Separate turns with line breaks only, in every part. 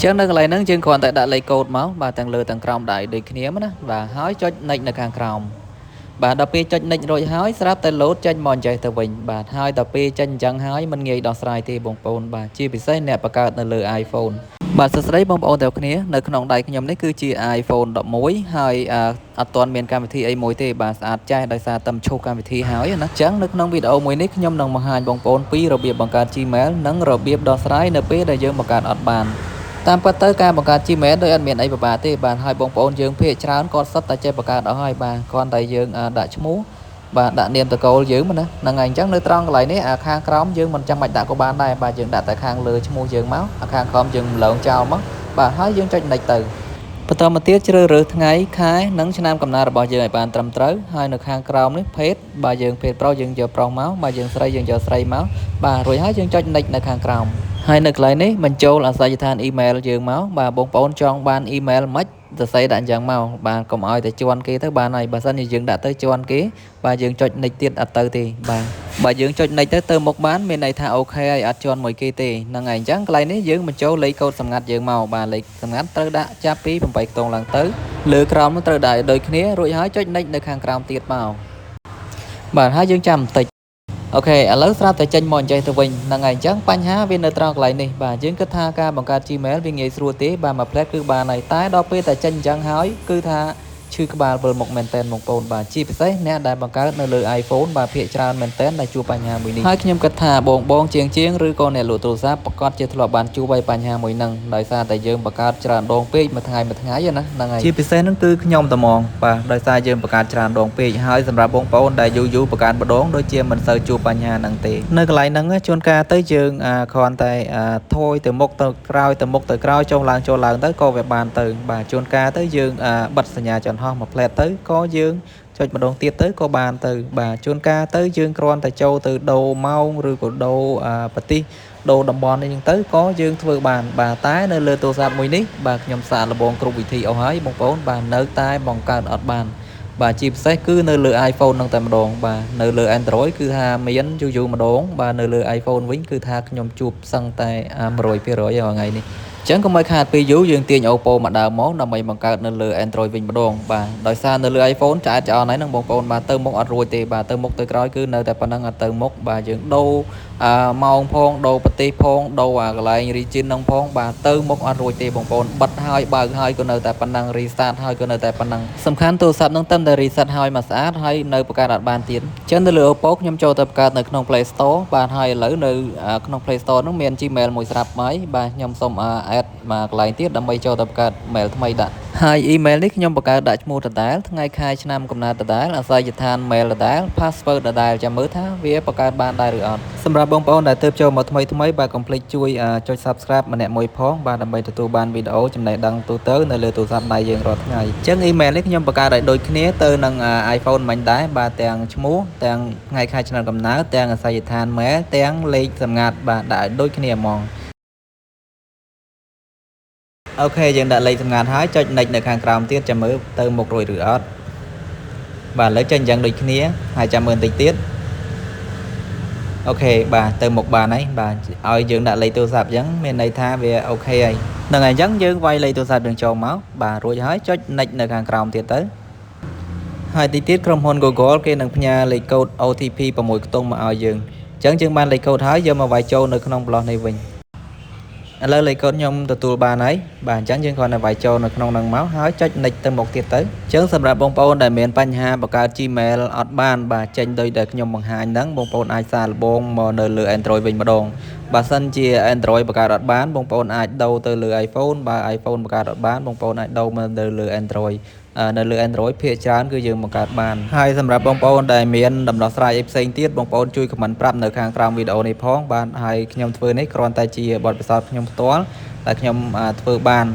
Chẳngនៅកន្លែងហ្នឹងយើងគ្រាន់តែដាក់លេខកូដមកបាទទាំងលើទាំងក្រោមដៃដូចគ្នាណាបាទហើយចុច next នៅខាងក្រោមបាទដល់ពេលចុច next រួចហើយស្រាប់តែ load ចេញមកអញ្ចេះទៅវិញបាទហើយដល់ពេលចេញអញ្ចឹងហើយមិនងាយដោះស្រាយទេបងប្អូនបាទជាពិសេសអ្នកបង្កើតនៅលើ iPhone បាទសួស្តីបងប្អូនទាំងគ្នានៅក្នុងដៃខ្ញុំនេះគឺជា iPhone 11ហើយអត់ទាន់មានកម្មវិធីអីមួយទេបាទស្អាតចាស់ដោយសារតែឈប់កម្មវិធីហើយណាអញ្ចឹងនៅក្នុងវីដេអូមួយនេះខ្ញុំនឹងបង្ហាញបងប្អូនពីរបៀបបង្កើត Gmail និងរបៀបដោះស្រាយនៅពេលដែលយើងបង្កើតអត់បានតាមពិតទៅការបង្កើត Gmail ដោយអត់មានអីពិបាកទេបាទហើយបងប្អូនយើងភាគច្រើនគាត់សុទ្ធតែចេះបង្កើតអស់ហើយបាទគ្រាន់តែយើងដាក់ឈ្មោះបាទដាក់នាមតកូលយើងណាហ្នឹងហើយអញ្ចឹងនៅត្រង់កន្លែងនេះខាងក្រោមយើងមិនចាំបាច់ដាក់ក៏បានដែរបាទយើងដាក់តែខាងលើឈ្មោះយើងមកខាងក្រោមយើងម្លងចោលមកបាទហើយយើងចុច next ទៅបន្តមកទៀតជ្រើសរើសថ្ងៃខែនិងឆ្នាំកំណើតរបស់យើងឲ្យបានត្រឹមត្រូវហើយនៅខាងក្រោមនេះភេទបាទយើងភេទប្រុសយើងយកប្រុសមកបាទយើងស្រីយើងយកស្រីមកបាទរួចហើយយើងចុច next នៅខាងក្រោមហើយនៅកន្លែងនេះបញ្ចូលអាសយដ្ឋានអ៊ីមែលយើងមកបាទបងប្អូនចង់បានអ៊ីមែលមិនសរសេរដាក់អញ្ចឹងមកបាទកុំឲ្យតែជន់គេទៅបានហើយបើសិនជាយើងដាក់ទៅជន់គេបាទយើងចុច next ទៀតអត់ទៅទេបាទបើយើងចុច next ទៅមុខបានមានន័យថាអូខេហើយអត់ជន់មួយគេទេហ្នឹងហើយអញ្ចឹងកន្លែងនេះយើងបញ្ចូលលេខកូដសម្ងាត់យើងមកបាទលេខសម្ងាត់ត្រូវដាក់ចាប់ពី8ខ្ទង់ឡើងទៅលើក្រោមនោះត្រូវដាក់ដូចគ្នារួចហើយចុច next នៅខាងក្រោមទៀតមកបាទហើយយើងចាំបន្តិចអូខេឥឡូវស្រាប់តែចេញមកអញ្ចេះទៅវិញហ្នឹងហើយអញ្ចឹងបញ្ហាវានៅត្រង់កន្លែងនេះបាទយើងគិតថាការបង្កើត Gmail វាងាយស្រួលទេបាទមួយផ្លែតគឺបានហើយតែដល់ពេលតែចេញអញ្ចឹងហើយគឺថាឈឺក្បាលវិលមុខមែនតើបងប្អូនបាទជាពិសេសអ្នកដែលបង្កើតនៅលើ iPhone បាទភាគច្រើនមែនតើដែលជួបបញ្ហាមួយនេះហើយខ្ញុំគិតថាបងជាងឬក៏អ្នកលក់ទូរស័ព្ទប្រកាសជាធ្លាប់បានជួបហើយបញ្ហាមួយហ្នឹងដោយសារតែយើងបង្កើតច្រើនដងពេកមួយថ្ងៃណាហ្នឹងហើយជាពិសេសហ្នឹងគឺខ្ញុំតែហ្មងបាទដោយសារយើងបង្កើតច្រើនដងពេកហើយសម្រាប់បងប្អូនដែលយូរបង្កើតម្ដងដូចជាមិនសូវជួបបញ្ហាហ្នឹងទេនៅកន្លែងហ្នឹងជួនកាលទៅយើងគ្រាន់តែថយទៅមុខទៅក្រោយទៅមុខទៅក្រោយចុះឡើងទៅក៏វាបានទៅបាទជួនកាលទៅយើងបិទសញ្ញាចំហមួយផ្លែតទៅក៏យើងចុចម្ដងទៀតទៅក៏បានទៅបាទជួនកាលទៅយើងគ្រាន់តែចូលទៅដូរម៉ោងឬក៏ដូរប្រទេសដូរតំបន់អីចឹងទៅក៏យើងធ្វើបានបាទតែនៅលើទូរស័ព្ទមួយនេះបាទខ្ញុំសាកល្បងគ្រប់វិធីអស់ហើយបងប្អូនបាទនៅតែបង្កើតអត់បានបាទជាពិសេសគឺនៅលើ iPhone នឹងតែម្ដងបាទនៅលើ Android គឺថាមានយូរម្ដងបាទនៅលើ iPhone វិញគឺថាខ្ញុំជួបសឹងតែ100%ហើយថ្ងៃនេះអញ្ចឹងកុំឲ្យខាតពេលយូរយើងទាញ Oppo មកដើមមកដើម្បីបង្កើតនៅលើ Android វិញម្ដងបាទដោយសារនៅលើ iPhone ឆ្អែតឆ្អន់ហើយហ្នឹងបងប្អូនបាទទៅមុខអត់រួចទេបាទទៅមុខទៅក្រោយគឺនៅតែប៉ុណ្្នឹងអត់ទៅមុខបាទយើងដូរម៉ោងផងដូរប្រទេសផងដូរកន្លែង region ហ្នឹងផងបាទទៅមុខអត់រួចទេបងប្អូនបិទហើយបើកហើយក៏នៅតែប៉ុណ្្នឹង restart ហើយក៏នៅតែប៉ុណ្្នឹងសំខាន់ទូរស័ព្ទហ្នឹងតែ reset ហើយមកស្អាតហើយនៅបង្កើតអត់បានទៀតអញ្ចឹងនៅលើ Oppo ខ្ញុំចូលទៅបង្កើតនៅក្នុង Play Store បាទហើយឥឡូវនៅក្នុង Play Store ហ្នឹងមាន Gmail មួយស្រាប់ហើយបាទខ្ញុំសូមadd មកកន្លែងទៀតដើម្បីចូលទៅបង្កើត mail ថ្មីដាក់ហើយ email នេះខ្ញុំបង្កើតដាក់ឈ្មោះដដែលថ្ងៃខែឆ្នាំកំណើតដដែលអាសយដ្ឋាន mail ដដែល password ដដែលចាំមើលថាវាបង្កើតបានដែរឬអត់សម្រាប់បងប្អូនដែលទើបចូលមកថ្មីបាទកុំភ្លេចជួយចុច subscribe ម្នាក់មួយផងបាទដើម្បីទទួលបានវីដេអូចំណេះដឹងទូទៅនៅលើទូរស័ព្ទដៃយើងរាល់ថ្ងៃអញ្ចឹង email នេះខ្ញុំបង្កើតឲ្យដូចគ្នាទៅនឹង iPhone មិញដែរបាទទាំងឈ្មោះទាំងថ្ងៃខែឆ្នាំកំណើតទាំងអាសយដ្ឋាន mail ទាំងលេខសម្ងាត់បាទដាក់ឲ្យដូចគ្នាហ្មងអូខេយើងដាក់លេខសម្ងាត់ហើយចុច next នៅខាងក្រោមទៀតចាំមើលទៅមុខរួចឬអត់បាទឥឡូវចេញយ៉ាងដូចគ្នាហើយចាំមើលបន្តិចទៀតអូខេបាទទៅមុខបានហើយបាទឲ្យយើងដាក់លេខទូរស័ព្ទអញ្ចឹងមានន័យថាវាអូខេហើយហ្នឹងហើយអញ្ចឹងយើងវាយលេខទូរស័ព្ទយើងចូលមកបាទរួចហើយចុច next នៅខាងក្រោមទៀតទៅហើយទីទៀតក្រុមហ៊ុន Google គេនឹងផ្ញើលេខកូដ OTP 6ខ្ទង់មកឲ្យយើងអញ្ចឹងយើងបានលេខកូដហើយយកមកវាយចូលនៅក្នុងប្លោះនេះវិញឥឡូវលេខកូដខ្ញុំទទួលបានហើយបាទអញ្ចឹងយើងគ្រាន់តែវាយចូលនៅក្នុងហ្នឹងមកហើយចុច next ទៅមុខទៀតទៅអញ្ចឹងសម្រាប់បងប្អូនដែលមានបញ្ហាបង្កើត Gmail អត់បានបាទចេញដោយដែលខ្ញុំបង្ហាញហ្នឹងបងប្អូនអាចសាកល្បងមកនៅលើ Android វិញម្ដងបើសិនជា Android បង្កើតអត់បានបងប្អូនអាចដូរទៅលើ iPhone បើ iPhone បង្កើតអត់បានបងប្អូនអាចដូរមកនៅលើ Android នៅលើ Android ភាគច្រើនគឺយើងបង្កើតបានហើយសម្រាប់បងប្អូនដែលមានដំណោះស្រាយផ្សេងទៀតបងប្អូនជួយ comment ប្រាប់នៅខាងក្រោមវីដេអូនេះផងបាទហើយខ្ញុំធ្វើនេះគ្រាន់តែជាបទពិសោធន៍ខ្ញុំផ្ទាល់តែខ្ញុំធ្វើបាន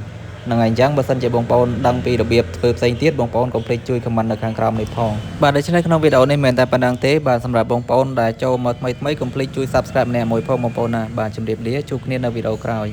ហ្នឹងហើយអញ្ចឹងបើសិនជាបងប្អូនដឹងពីរបៀបធ្វើផ្សេងទៀតបងប្អូនកុំភ្លេចជួយ comment នៅខាងក្រោមនេះផងបាទដូច្នេះក្នុងវីដេអូនេះមិនមែនតែប៉ុណ្ណឹងទេបាទសម្រាប់បងប្អូនដែលចូលមកថ្មីកុំភ្លេចជួយ subscribe ម្នាក់មួយផងបងប្អូនណាបាទជម្រាបលាជួបគ្នានៅវីដេអូក្រោយ